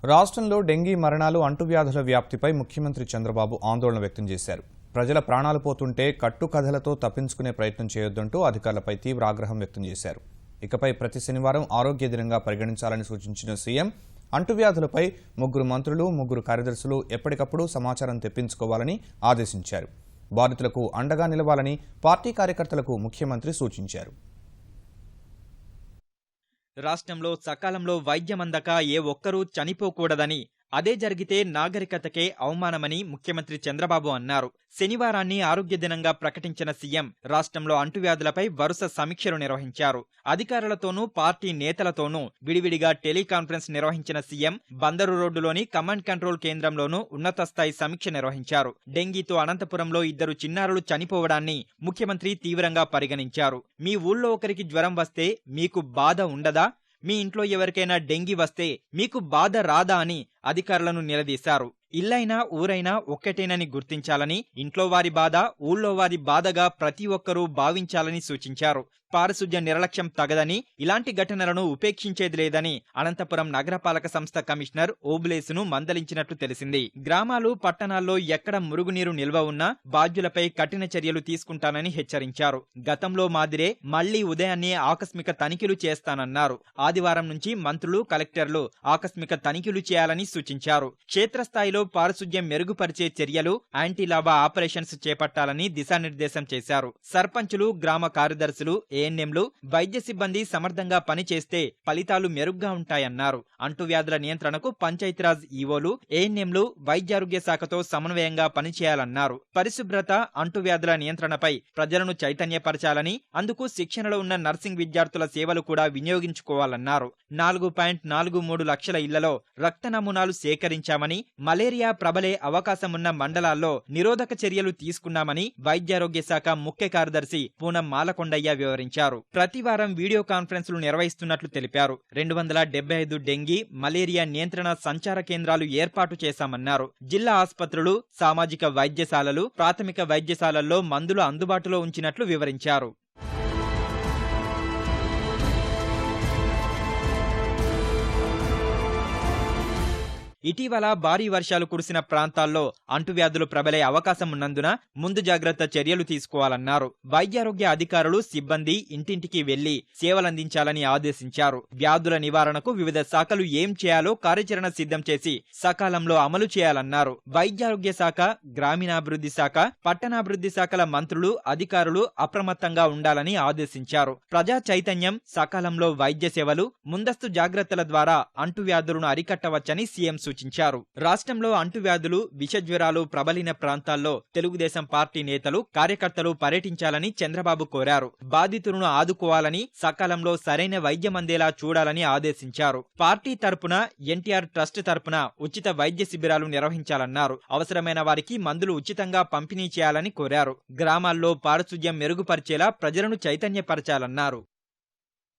రాష్ట్రంలో డెంగీ మరణాలు అంటువ్యాధుల వ్యాప్తిపై ముఖ్యమంత్రి చంద్రబాబు ఆందోళన వ్యక్తం చేశారు. ప్రజల ప్రాణాలు పోతుంటే కట్టుకథలతో తప్పించుకునే ప్రయత్నం చేయొద్దంటూ అధికారులపై తీవ్ర ఆగ్రహం వ్యక్తం చేశారు. ఇకపై ప్రతి శనివారం ఆరోగ్య దినంగా పరిగణించాలని సూచించిన సీఎం అంటువ్యాధులపై 3 మంత్రులు 3 కార్యదర్శులు ఎప్పటికప్పుడు సమాచారం తెప్పించుకోవాలని ఆదేశించారు. బాధితులకు అండగా నిలవాలని పార్టీ కార్యకర్తలకు ముఖ్యమంత్రి సూచించారు. రాష్ట్రంలో సకాలంలో వైద్యం అందక ఏ ఒక్కరూ చనిపోకూడదని, అదే జరిగితే నాగరికతకే అవమానమని ముఖ్యమంత్రి చంద్రబాబు అన్నారు. శనివారాన్ని ఆరోగ్య దినంగా ప్రకటించిన సీఎం రాష్ట్రంలో అంటువ్యాధులపై వరుస సమీక్షలు నిర్వహించారు. అధికారులతోనూ పార్టీ నేతలతోనూ విడివిడిగా టెలికాన్ఫరెన్స్ నిర్వహించిన సీఎం బందరు రోడ్డులోని కమాండ్ కంట్రోల్ కేంద్రంలోనూ ఉన్నత స్థాయి సమీక్ష నిర్వహించారు. డెంగీతో అనంతపురంలో 2 చిన్నారులు చనిపోవడాన్ని ముఖ్యమంత్రి తీవ్రంగా పరిగణించారు. మీ ఊళ్ళో ఒకరికి జ్వరం వస్తే మీకు బాధ ఉండదా? మీ ఇంట్లో ఎవరికైనా డెంగీ వస్తే మీకు బాధ రాదా అని అధికారులను నిలదీశారు. ఇల్లైనా ఊరైనా ఒక్కటేనని గుర్తించాలని, ఇంట్లో వారి బాధ ఊళ్ళో వారి బాధగా ప్రతి ఒక్కరూ భావించాలని సూచించారు. పారిశుధ్య నిర్లక్ష్యం తగదని, ఇలాంటి ఘటనలను ఉపేక్షించేది లేదని అనంతపురం నగరపాలక సంస్థ కమిషనర్ ఓబులేసును మందలించినట్లు తెలిసింది. గ్రామాలు పట్టణాల్లో ఎక్కడ మురుగునీరు నిల్వ ఉన్నా బాధ్యులపై కఠిన చర్యలు తీసుకుంటానని హెచ్చరించారు. గతంలో మాదిరే మళ్లీ ఉదయాన్నే ఆకస్మిక తనిఖీలు చేస్తానన్నారు. ఆదివారం నుంచి మంత్రులు, కలెక్టర్లు ఆకస్మిక తనిఖీలు చేయాలని సూచించారు. క్షేత్రస్థాయిలో పారిశుధ్యం మెరుగుపరిచే చర్యలు, యాంటీ లావా ఆపరేషన్స్ చేపట్టాలని దిశానిర్దేశం చేశారు. సర్పంచులు, గ్రామ కార్యదర్శులు, ఏఎన్ఎంలు, వైద్య సిబ్బంది సమర్థంగా పనిచేస్తే ఫలితాలు మెరుగ్గా ఉంటాయన్నారు. అంటువ్యాధుల నియంత్రణకు పంచాయతీరాజ్ ఈవోలు, ఏఎన్ఎంలు వైద్యారోగ్య శాఖతో సమన్వయంగా పనిచేయాలన్నారు. పరిశుభ్రత, అంటువ్యాధుల నియంత్రణపై ప్రజలను చైతన్యపరచాలని, అందుకు శిక్షణలో ఉన్న నర్సింగ్ విద్యార్థుల సేవలు కూడా వినియోగించుకోవాలన్నారు. 4.43 లక్షల ఇళ్లలో రక్త నమూనాలు సేకరించామని, మలేరియా ప్రబలే అవకాశమున్న మండలాల్లో నిరోధక చర్యలు తీసుకున్నామని వైద్యారోగ్య శాఖ ముఖ్య కార్యదర్శి పూనం మాలకొండయ్య వివరించారు. ప్రతివారం వీడియో కాన్ఫరెన్సులు నిర్వహిస్తున్నట్లు తెలిపారు. 275 డెంగీ, మలేరియా నియంత్రణ సంచార కేంద్రాలు ఏర్పాటు చేశామన్నారు. జిల్లా ఆసుపత్రులు, సామాజిక వైద్యశాలలు, ప్రాథమిక వైద్యశాలల్లో మందులు అందుబాటులో ఉంచినట్లు వివరించారు. ఇటీవల భారీ వర్షాలు కురిసిన ప్రాంతాల్లో అంటువ్యాధులు ప్రబలే అవకాశం ఉన్నందున ముందు జాగ్రత్త చర్యలు తీసుకోవాలన్నారు. వైద్యారోగ్య అధికారులు, సిబ్బంది ఇంటింటికి వెళ్లి సేవలందించాలని ఆదేశించారు. వ్యాధుల నివారణకు వివిధ శాఖలు ఏం చేయాలో కార్యాచరణ సిద్ధం చేసి సకాలంలో అమలు చేయాలన్నారు. వైద్యారోగ్య శాఖ, గ్రామీణాభివృద్ధి శాఖ, పట్టణాభివృద్ధి శాఖల మంత్రులు, అధికారులు అప్రమత్తంగా ఉండాలని ఆదేశించారు. ప్రజా చైతన్యం, సకాలంలో వైద్య సేవలు, ముందస్తు జాగ్రత్తల ద్వారా అంటువ్యాధులను అరికట్టవచ్చని సీఎం సూచించారు. రాష్ట్రంలో అంటువ్యాధులు, విషజ్వరాలు ప్రబలిన ప్రాంతాల్లో తెలుగుదేశం పార్టీ నేతలు, కార్యకర్తలు పర్యటించాలని చంద్రబాబు కోరారు. బాధితులను ఆదుకోవాలని, సకాలంలో సరైన వైద్యం అందేలా చూడాలని ఆదేశించారు. పార్టీ తరపున, ఎన్టీఆర్ ట్రస్ట్ తరపున ఉచిత వైద్య శిబిరాలు నిర్వహించాలన్నారు. అవసరమైన వారికి మందులు ఉచితంగా పంపిణీ చేయాలని కోరారు. గ్రామాల్లో పారిశుధ్యం మెరుగుపరిచేలా ప్రజలను చైతన్యపరచాలన్నారు.